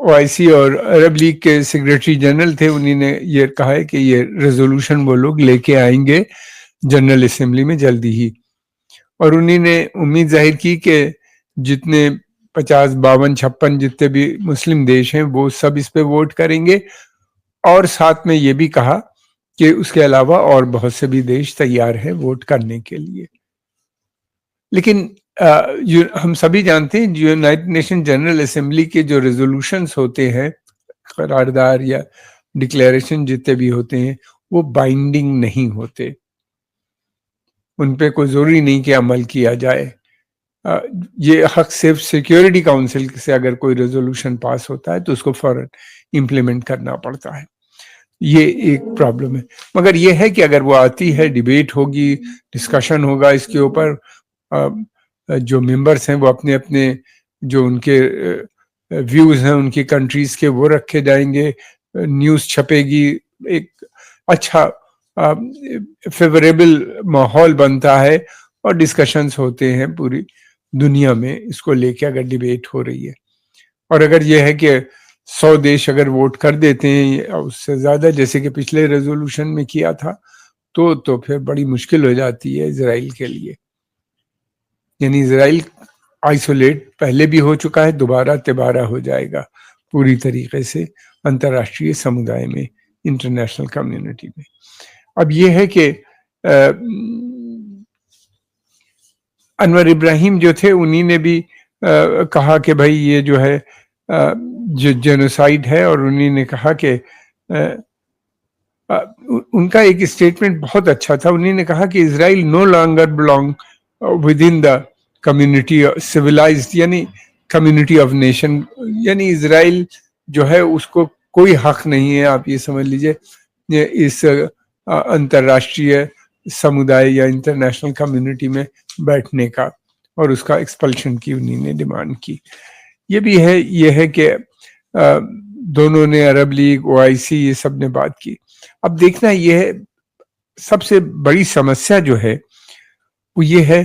OIC اور عرب league کے secretary general تھے، انہوں نے یہ کہا ہے کہ یہ ریزولوشن وہ لوگ لے کے آئیں گے جنرل اسمبلی میں جلدی ہی، اور انہوں نے امید ظاہر کی کہ جتنے 50 52 56 جتنے بھی مسلم دیش ہیں وہ سب اس پہ ووٹ کریں گے، اور ساتھ میں یہ بھی کہا کہ اس کے علاوہ اور بہت سے بھی دیش تیار ہیں ووٹ کرنے کے لیے۔ لیکن ہم سبھی جانتے ہیں یونائٹڈ نیشن جنرل اسمبلی کے جو ریزولوشنز ہوتے ہیں، قرارداد یا ڈکلیریشن جتنے بھی ہوتے ہیں، وہ بائنڈنگ نہیں ہوتے، ان پہ کوئی ضروری نہیں کہ عمل کیا جائے۔ یہ حق صرف سیکیورٹی کاؤنسل سے اگر کوئی ریزولوشن پاس ہوتا ہے تو اس کو فوراً امپلیمنٹ کرنا پڑتا ہے، یہ ایک پرابلم ہے۔ مگر یہ ہے کہ اگر وہ آتی ہے، ڈیبیٹ ہوگی، ڈسکشن ہوگا اس کے اوپر، جو ممبرس ہیں وہ اپنے اپنے جو ان کے ویوز ہیں ان کی کنٹریز کے وہ رکھے جائیں گے، نیوز چھپے گی، ایک اچھا فیوریبل ماحول بنتا ہے، اور ڈسکشنز ہوتے ہیں پوری دنیا میں اس کو لے کے اگر ڈیبیٹ ہو رہی ہے۔ اور اگر یہ ہے کہ 100 دیش اگر ووٹ کر دیتے ہیں اس سے زیادہ، جیسے کہ پچھلے ریزولوشن میں کیا تھا، تو پھر بڑی مشکل ہو جاتی ہے اسرائیل کے لیے۔ یعنی اسرائیل آئسولیٹ پہلے بھی ہو چکا ہے، دوبارہ تبارہ ہو جائے گا پوری طریقے سے انترراشٹریہ سمودائے میں، انٹرنیشنل کمیونٹی میں۔ اب یہ ہے کہ انور ابراہیم جو تھے انہی نے بھی کہا کہ بھائی یہ جو ہے جو جینوسائیڈ ہے، اور انہی نے کہا کہ ان کا ایک اسٹیٹمنٹ بہت اچھا تھا، انہی نے کہا کہ Israel no longer belong within the community civilized یعنی community of nation، یعنی اسرائیل جو ہے اس کو کوئی حق نہیں ہے، آپ یہ سمجھ لیجئے، اس انترراشٹریہ سمودائے یا انٹرنیشنل کمیونٹی میں بیٹھنے کا، اور اس کا ایکسپلشن کی انہی نے ڈیمانڈ کی۔ یہ بھی ہے، یہ ہے کہ دونوں نے، عرب لیگ، OIC، یہ سب نے بات کی۔ اب دیکھنا یہ ہے سب سے بڑی سمسیا جو ہے وہ یہ ہے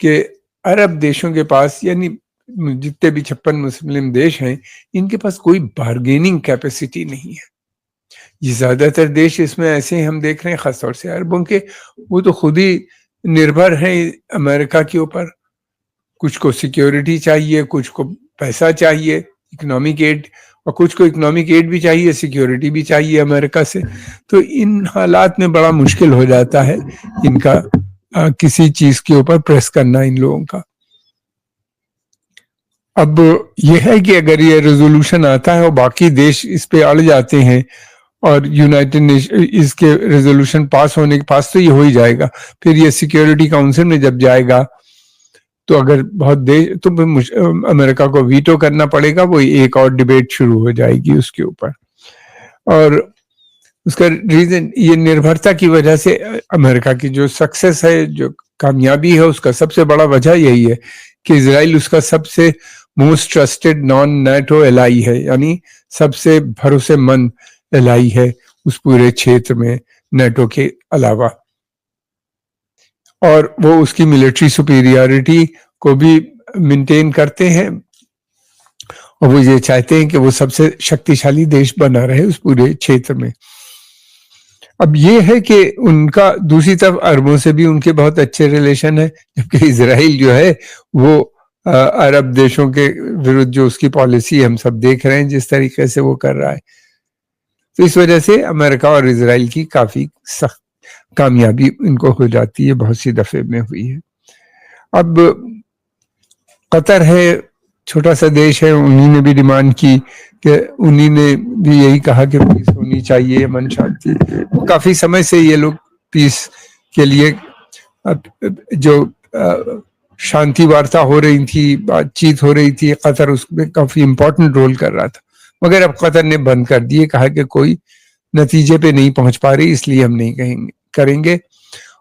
کہ عرب دیشوں کے پاس، یعنی جتنے بھی 56 مسلم دیش ہیں، ان کے پاس کوئی بارگیننگ کیپیسٹی نہیں ہے۔ یہ زیادہ تر دیش اس میں ایسے ہیں، ہم دیکھ رہے ہیں خاص طور سے عربوں کے، وہ تو خود ہی نربھر ہیں امریکہ کے اوپر، کچھ کو سیکیورٹی چاہیے، کچھ کو پیسہ چاہیے، اکنامک ایڈ، اور کچھ کو اکنامک ایڈ بھی چاہیے، سیکیورٹی بھی چاہیے امریکہ سے۔ تو ان حالات میں بڑا مشکل ہو جاتا ہے ان کا کسی چیز کے اوپر پریس کرنا ان لوگوں کا۔ اب یہ ہے کہ اگر یہ ریزولوشن آتا ہے اور باقی دیش اس پہ اڑ جاتے ہیں، اور یونائٹڈ نیشن اس کے ریزولوشن پاس ہونے کے پاس تو یہ ہو ہی جائے گا، پھر یہ سیکیورٹی کاؤنسل میں جب جائے گا تو اگر بہت دیش، تو امریکہ کو ویٹو کرنا پڑے گا، وہ ایک اور ڈیبیٹ شروع ہو جائے گی اس کے اوپر۔ اور اس کا ریزن یہ نربھرتا کی وجہ سے، امریکہ کی جو سکسیس ہے، جو کامیابی ہے، اس کا سب سے بڑا وجہ یہی ہے کہ اسرائیل اس کا سب سے موسٹ ٹرسٹڈ نان نیٹو الائی ہے، یعنی سب سے بھروسے مند الائی ہے اس پورے چھیتر میں نیٹو کے علاوہ، اور وہ اس کی ملٹری سپیریورٹی کو بھی مینٹین کرتے ہیں، اور وہ یہ چاہتے ہیں کہ وہ سب سے شکتیشالی دیش بنا رہے اس پورے چھیتر میں۔ اب یہ ہے کہ ان کا دوسری طرف عربوں سے بھی ان کے بہت اچھے ریلیشن ہے، جبکہ اسرائیل جو ہے وہ عرب دیشوں کے ورد جو اس کی پالیسی ہم سب دیکھ رہے ہیں جس طریقے سے وہ کر رہا ہے، تو اس وجہ سے امریکہ اور اسرائیل کی کافی سخت کامیابی ان کو ہو جاتی ہے، بہت سی دفعے میں ہوئی ہے۔ اب قطر ہے، چھوٹا سا دیش ہے، انہی نے بھی ڈیمانڈ کی کہ انہی نے بھی یہی کہا کہ پیس ہونی چاہیے، امن شانتی۔ کافی سمے سے یہ لوگ پیس کے لیے جو شانتی وارتا ہو رہی تھی، بات چیت ہو رہی تھی، قطر اس میں کافی امپورٹنٹ رول کر رہا تھا، مگر اب قطر نے بند کر دیے، کہا کہ کوئی نتیجے پہ نہیں پہنچ پا رہی، اس لیے ہم نہیں کریں گے،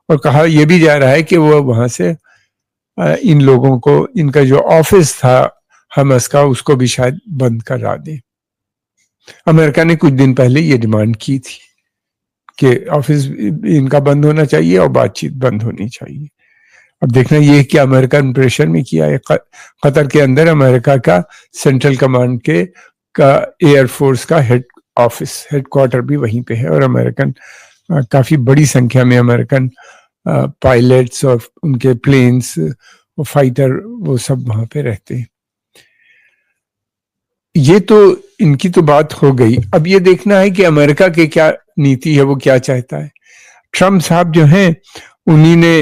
اور کہا یہ بھی جا رہا ہے کہ وہ وہاں سے ان لوگوں کو، ان کا جو آفس تھا حماس کا، اس کو بھی شاید بند کرا دیں۔ امریکہ نے کچھ دن پہلے یہ ڈیمانڈ کی تھی کہ آفس ان کا بند ہونا چاہیے اور بات چیت بند ہونی چاہیے۔ اب دیکھنا یہ کہ امریکن پریشر میں کیا ہے، قطر کے اندر امریکہ کا سینٹرل کمانڈ کے کا ایئر فورس کا ہیڈ کوارٹر بھی وہیں پہ ہے, اور امریکن کافی بڑی سنکھیا میں امریکن پائلٹس اور ان کے پلینس, فائٹر, وہ سب وہاں پہ رہتے ہیں. یہ تو ان کی تو بات ہو گئی. اب یہ دیکھنا ہے کہ امریکہ کے کیا نیتی ہے, وہ کیا چاہتا ہے. ٹرمپ صاحب جو ہیں انہی نے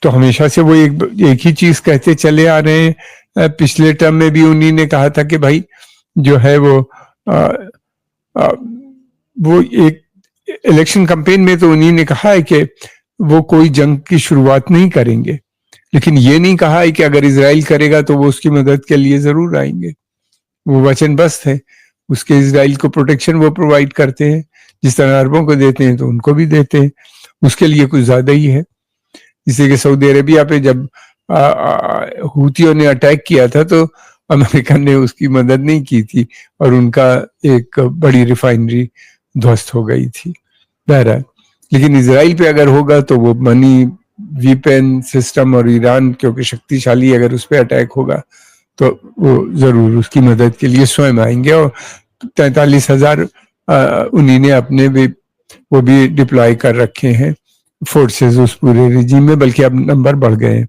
تو ہمیشہ سے وہ ایک ہی چیز کہتے چلے آ رہے ہیں. پچھلے ٹرم میں بھی انہی نے کہا تھا کہ بھائی جو ہے وہ ایک الیکشن کمپین میں تو انہی نے کہا ہے کہ وہ کوئی جنگ کی شروعات نہیں کریں گے, لیکن یہ نہیں کہا ہے کہ اگر اسرائیل کرے گا تو وہ اس کی مدد کے لیے ضرور آئیں گے. وہ وچن بست ہے, اس کے اسرائیل کو پروٹیکشن وہ پرووائڈ کرتے ہیں, جس طرح عربوں کو دیتے ہیں تو ان کو بھی دیتے ہیں. اس کے لیے کچھ زیادہ ہی ہے. جیسے کہ سعودی عربیہ پہ جب حوثیوں نے اٹیک کیا تھا تو امریکہ نے اس کی مدد نہیں کی تھی, اور ان کا ایک بڑی ریفائنری دھوست ہو گئی تھی. بہرحال لیکن اسرائیل پہ اگر ہوگا تو وہ منی ویپن سسٹم, اور ایران کیونکہ شکتی شالی, اگر اس پہ اٹیک ہوگا تو وہ ضرور اس کی مدد کے لیے سوئم آئیں گے. اور 43,000 انہی نے اپنے بھی وہ بھی ڈپلائی کر رکھے ہیں فورسز اس پورے ریجیم میں, بلکہ اب نمبر بڑھ گئے ہیں.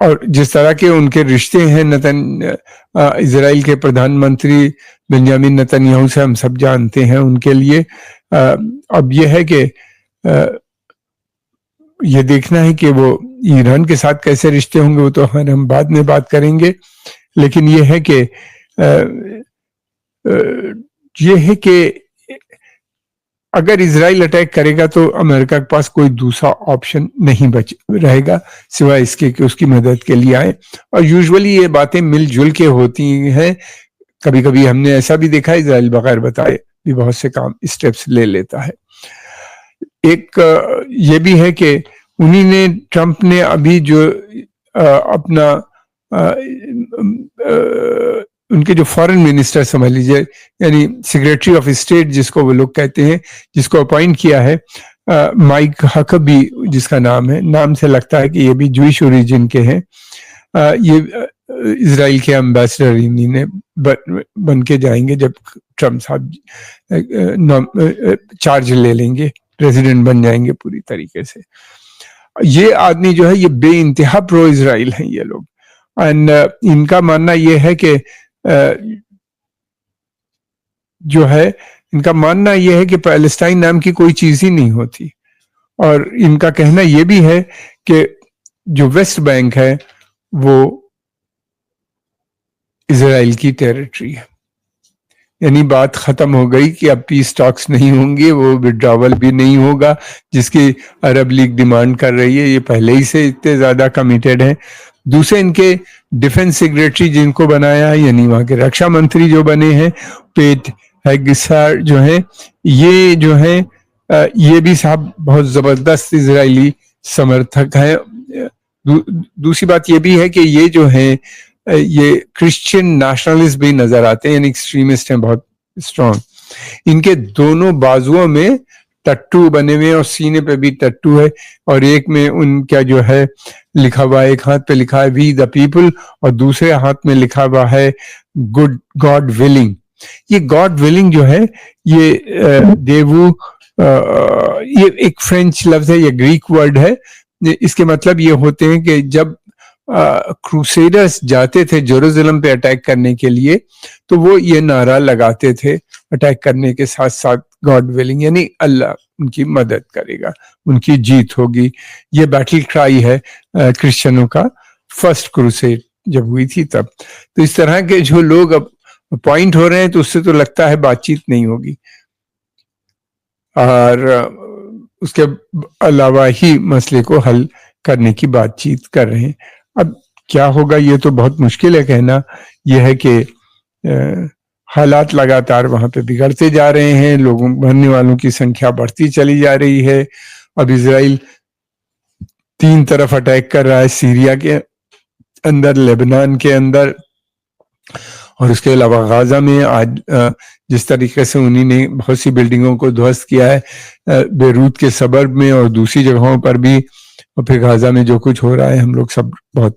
اور جس طرح کے ان کے رشتے ہیں اسرائیل کے پردھان منتری بنیامین نتن یاہو سے ہم سب جانتے ہیں, ان کے لیے اب یہ ہے کہ یہ دیکھنا ہے کہ وہ ایران کے ساتھ کیسے رشتے ہوں گے, وہ تو ہم بعد میں بات کریں گے. لیکن یہ ہے کہ اگر اسرائیل اٹیک کرے گا تو امریکہ کے پاس کوئی دوسرا آپشن نہیں رہے گا سوائے اس کے کہ اس کی مدد کے لیے آئے. اور یوزولی یہ باتیں مل جل کے ہوتی ہیں. کبھی کبھی ہم نے ایسا بھی دیکھا ہے اسرائیل بغیر بتائے بھی بہت سے کام اسٹیپس لے لیتا ہے. ایک یہ بھی ہے کہ انہی نے ٹرمپ نے ابھی جو اپنا ان کے جو فارن منسٹر سمجھ لیجیے, یعنی سیکریٹری آف اسٹیٹ جس کو وہ لوگ کہتے ہیں, جس کو اپوائنٹ کیا ہے مائک ہکبی جس کا نام ہے, نام سے لگتا ہے کہ یہ بھی جوئش اوریجن کے ہیں. یہ اسرائیل کے امبیسڈر انہی نے بن کے جائیں گے جب ٹرمپ صاحب چارج لے لیں گے, پریزیڈنٹ بن جائیں گے پوری طریقے سے. یہ آدمی جو ہے یہ بے انتہا پرو اسرائیل ہیں یہ لوگ. اینڈ ان کا ماننا یہ ہے کہ کہ پیلسٹائن نام کی کوئی چیز ہی نہیں ہوتی. اور ان کا کہنا یہ بھی ہے کہ جو ویسٹ بینک ہے وہ اسرائیل کی ٹیریٹری ہے. یعنی بات ختم ہو گئی کہ اب پیس ٹاکس نہیں ہوں گے, وہ وڈراول بھی نہیں ہوگا جس کی عرب لیگ ڈیمانڈ کر رہی ہے. یہ پہلے ہی سے اتنے زیادہ کمیٹڈ ہیں. دوسرے ان کے ڈیفنس سیکریٹری جن کو بنایا ہے, یعنی وہاں کے رکشا منتری جو بنے ہیں پیٹ ہیگسار جو ہیں, یہ جو ہیں یہ بھی صاحب بہت زبردست اسرائیلی سمرتھک ہیں. دوسری بات یہ بھی ہے کہ یہ جو ہیں یہ کرسچین نیشنلسٹ بھی نظر آتے ہیں, یعنی ایکسٹریمسٹ ہیں بہت اسٹرانگ. ان کے دونوں بازوؤں میں ٹٹو بنے ہوئے ہیں, اور سینے پہ بھی ٹٹو ہے, اور ایک میں ان کا جو ہے لکھا ہوا ہے, ایک ہاتھ پہ لکھا ہے وی دا پیپل, اور دوسرے ہاتھ میں لکھا ہوا ہے گاڈ ولنگ. یہ گاڈ ولنگ جو ہے یہ دیوو یہ ایک فرینچ لفظ ہے, یہ گریک ورڈ ہے. اس کے مطلب یہ ہوتے ہیں کہ جب کروسیڈرز جاتے تھے جیروسلم پہ اٹیک کرنے کے لیے تو وہ یہ نعرہ لگاتے تھے اٹیک کرنے کے ساتھ ساتھ گاڈ ولنگ, یعنی اللہ ان کی مدد کرے گا, ان کی جیت ہوگی. یہ بیٹل کرائی ہے کرسچنوں کا فرسٹ کروسیڈ جب ہوئی تھی تب. تو اس طرح کے جو لوگ اب اپوائنٹ ہو رہے ہیں تو اس سے تو لگتا ہے بات چیت نہیں ہوگی, اور اس کے علاوہ ہی مسئلے کو حل کرنے کی بات چیت کر رہے ہیں. اب کیا ہوگا یہ تو بہت مشکل ہے کہنا. یہ ہے کہ حالات لگاتار وہاں پہ بگڑتے جا رہے ہیں, لوگوں مرنے والوں کی سنکھیا بڑھتی چلی جا رہی ہے. اب اسرائیل 3 طرف اٹیک کر رہا ہے, سیریا کے اندر, لیبنان کے اندر, اور اس کے علاوہ غازہ میں. آج جس طریقے سے انہی نے بہت سی بلڈنگوں کو دھوست کیا ہے بیروت کے سبرب میں اور دوسری جگہوں پر بھی, اور پھر غازہ میں جو کچھ ہو رہا ہے ہم لوگ سب بہت